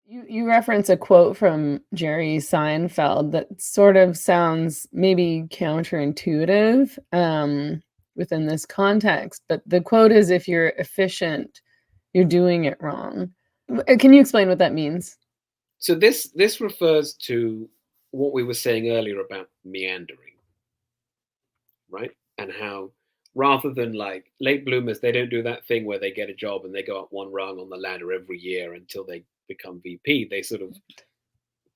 You reference a quote from Jerry Seinfeld that sort of sounds maybe counterintuitive within this context, but the quote is, "If you're efficient, you're doing it wrong." Can you explain what that means? So this refers to what we were saying earlier about meandering, right? And how rather than like late bloomers, they don't do that thing where they get a job and they go up one rung on the ladder every year until they become VP. They sort of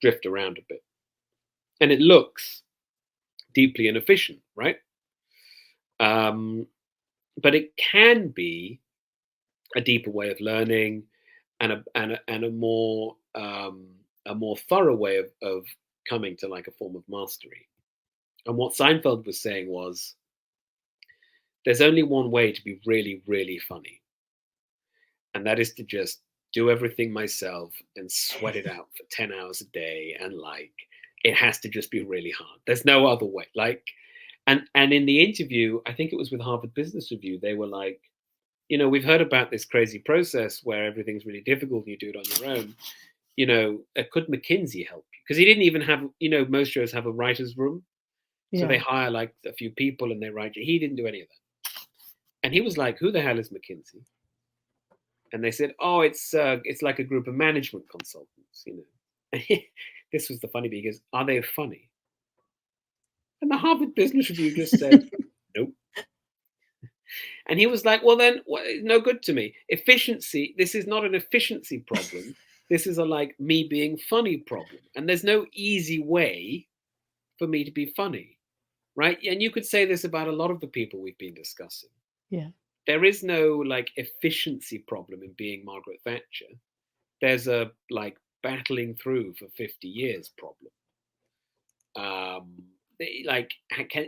drift around a bit. And it looks deeply inefficient, right? Um, but it can be a deeper way of learning and a more thorough way of coming to like a form of mastery. And what Seinfeld was saying was there's only one way to be really, really funny, and that is to just do everything myself and sweat it out for 10 hours a day. And like, it has to just be really hard. There's no other way. Like, and in the interview, I think it was with Harvard Business Review, they were like, we've heard about this crazy process where everything's really difficult and you do it on your own. Could McKinsey help you? Because he didn't even have, most shows have a writer's room. So they Yeah. hire like a few people and they write. He didn't do any of that. And he was like, who the hell is McKinsey? And they said, oh, it's like a group of management consultants. This was the funny bit, because are they funny? And the Harvard Business Review just said, nope. And he was like, well, then no good to me. Efficiency, this is not an efficiency problem. This is a like me being funny problem. And there's no easy way for me to be funny, right? And you could say this about a lot of the people we've been discussing. Yeah. There is no like efficiency problem in being Margaret Thatcher. There's a like battling through for 50 years problem. Like,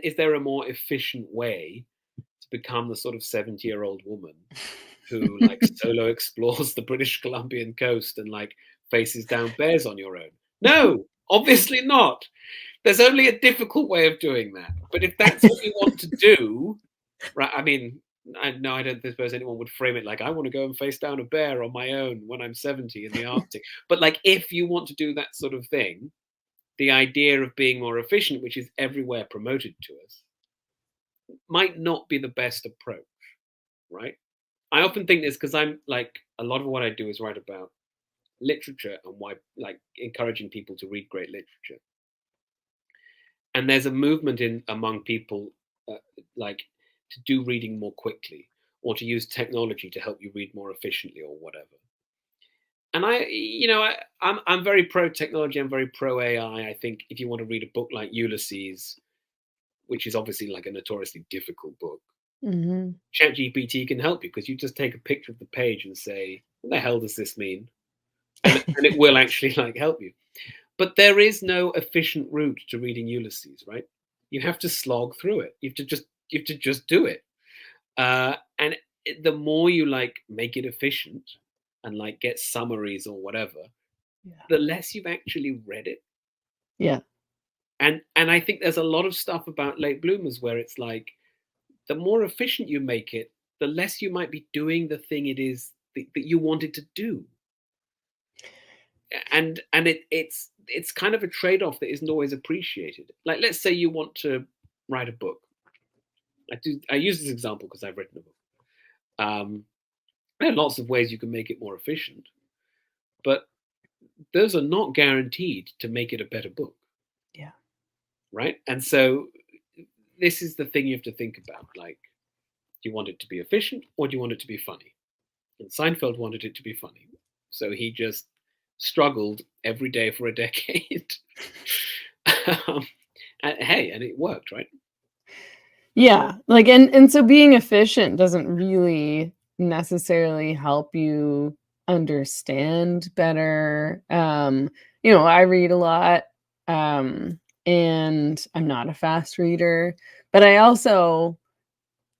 is there a more efficient way to become the sort of 70-year-old woman who like solo explores the British Columbian coast and like faces down bears on your own? No, obviously not. There's only a difficult way of doing that. But if that's what you want to do, right? I mean, I don't suppose anyone would frame it like I want to go and face down a bear on my own when I'm 70 in the Arctic. But like, if you want to do that sort of thing, the idea of being more efficient, which is everywhere promoted to us, might not be the best approach, right? I often think this because I'm like, a lot of what I do is write about literature and why, like, encouraging people to read great literature. And there's a movement among people, like, to do reading more quickly or to use technology to help you read more efficiently or whatever. And I'm very pro technology. I'm very pro AI. I think if you want to read a book like Ulysses, which is obviously like a notoriously difficult book, Mm-hmm. ChatGPT can help you because you just take a picture of the page and say, "What the hell does this mean?" And it will actually like help you. But there is no efficient route to reading Ulysses, right? You have to slog through it. You have to just do it. And the more you like make it efficient and like get summaries or whatever, Yeah. the less you've actually read it. Yeah. And I think there's a lot of stuff about late bloomers where it's like, the more efficient you make it, the less you might be doing the thing it is that you wanted to do. And it's kind of a trade-off that isn't always appreciated. Like, let's say you want to write a book. I use this example because I've written a book. There are lots of ways you can make it more efficient, but those are not guaranteed to make it a better book. Yeah. Right? And so this is the thing you have to think about. Like, do you want it to be efficient or do you want it to be funny? And Seinfeld wanted it to be funny. So he just struggled every day for a decade. And it worked, right? Yeah. Like, and so being efficient doesn't really necessarily help you understand better. I read a lot, and I'm not a fast reader, but I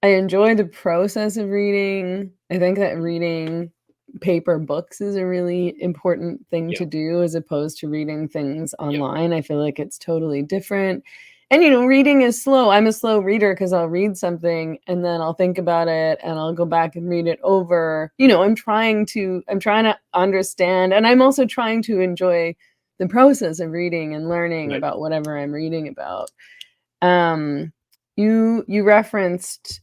enjoy the process of reading. I think that reading paper books is a really important thing Yeah. to do as opposed to reading things Yeah. online. I feel like it's totally different. And, reading is slow. I'm a slow reader because I'll read something and then I'll think about it and I'll go back and read it over. I'm trying to understand, and I'm also trying to enjoy the process of reading and learning Right. about whatever I'm reading about. Um, you referenced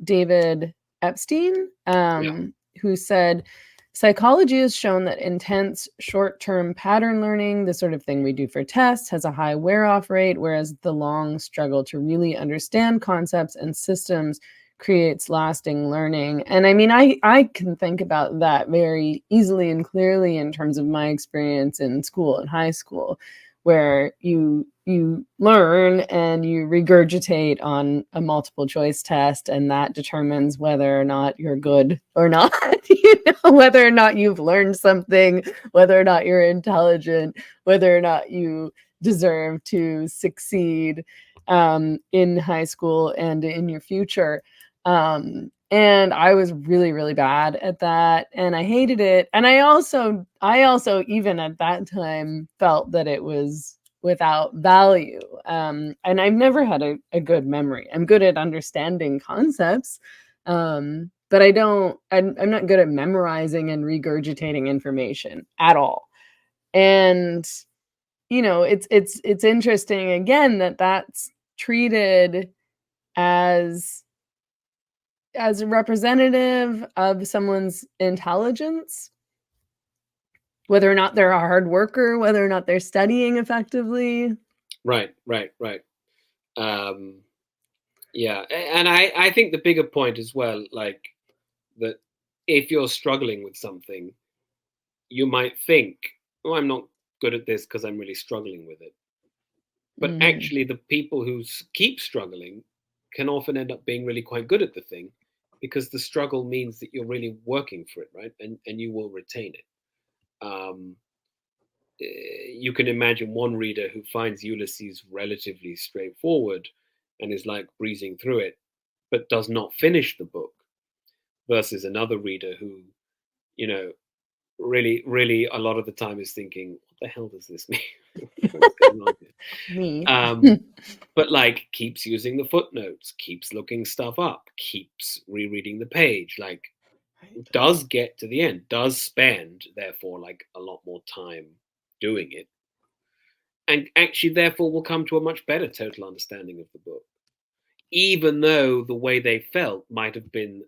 David Epstein, Yeah. who said psychology has shown that intense short-term pattern learning, the sort of thing we do for tests, has a high wear-off rate, whereas the long struggle to really understand concepts and systems creates lasting learning. And I mean, I can think about that very easily and clearly in terms of my experience in school and high school, where you learn and you regurgitate on a multiple choice test, and that determines whether or not you're good or not. Whether or not you've learned something, whether or not you're intelligent, whether or not you deserve to succeed in high school and in your future. And I was really, really bad at that, and I hated it. And I also even at that time felt that it was without value. And I've never had a good memory. I'm good at understanding concepts, but I'm not good at memorizing and regurgitating information at all. And it's interesting again that that's treated as a representative of someone's intelligence, whether or not they're a hard worker, whether or not they're studying effectively. Right. Right. Right. Um, yeah, and I think the bigger point as well, like that, if you're struggling with something, you might think, "Oh, I'm not good at this because I'm really struggling with it." But Mhm. actually, the people who keep struggling can often end up being really quite good at the thing, because the struggle means that you're really working for it, right? And you will retain it. Um, you can imagine one reader who finds Ulysses relatively straightforward and is like breezing through it, but does not finish the book, versus another reader who, you know, really, really a lot of the time is thinking, what the hell does this mean? What's going on here? Me. But like keeps using the footnotes, keeps looking stuff up, keeps rereading the page, like Right. does get to the end, does spend therefore like a lot more time doing it, and actually therefore will come to a much better total understanding of the book, even though the way they felt might have been,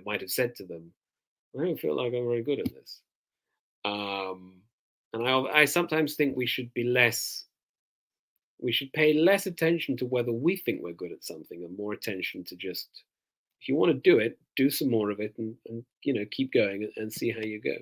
might have said to them, I don't feel like I'm very good at this. Um, and I sometimes think we should pay less attention to whether we think we're good at something, and more attention to just, if you want to do it, do some more of it, and keep going and see how you go.